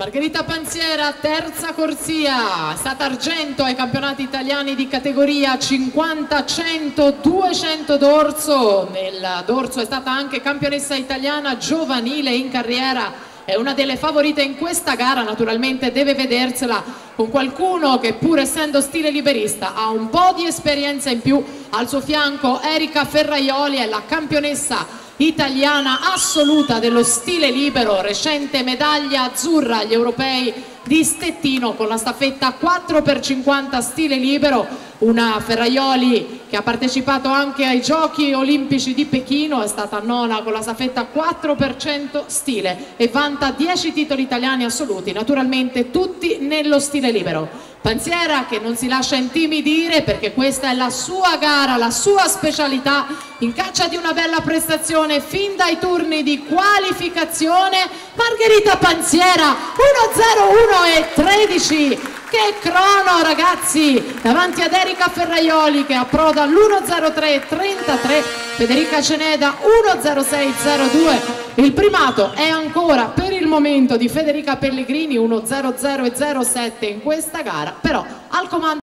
Margherita Panziera, terza corsia, è stata argento ai campionati italiani di categoria 50-100, 200 dorso. Nel dorso è stata anche campionessa italiana giovanile in carriera. È una delle favorite in questa gara, naturalmente deve vedersela con qualcuno che, pur essendo stile liberista, ha un po' di esperienza in più. Al suo fianco Erika Ferraioli è la campionessa italiana assoluta dello stile libero, recente medaglia azzurra agli europei di Stettino con la staffetta 4x50 stile libero. Una Ferraioli che ha partecipato anche ai giochi olimpici di Pechino, è stata nona con la staffetta 4x100 stile e vanta 10 titoli italiani assoluti, naturalmente tutti nello stile libero. Panziera che non si lascia intimidire, perché questa è la sua gara, la sua specialità, in caccia di una bella prestazione fin dai turni di qualificazione. Margherita Panziera 1:01 e 13, che crono ragazzi, davanti ad Erika Ferraioli che approda all'1:03.33, Federica Ceneda 1:06.02. Il primato è ancora per il momento di Federica Pellegrini 1:00.07 in questa gara, però al comando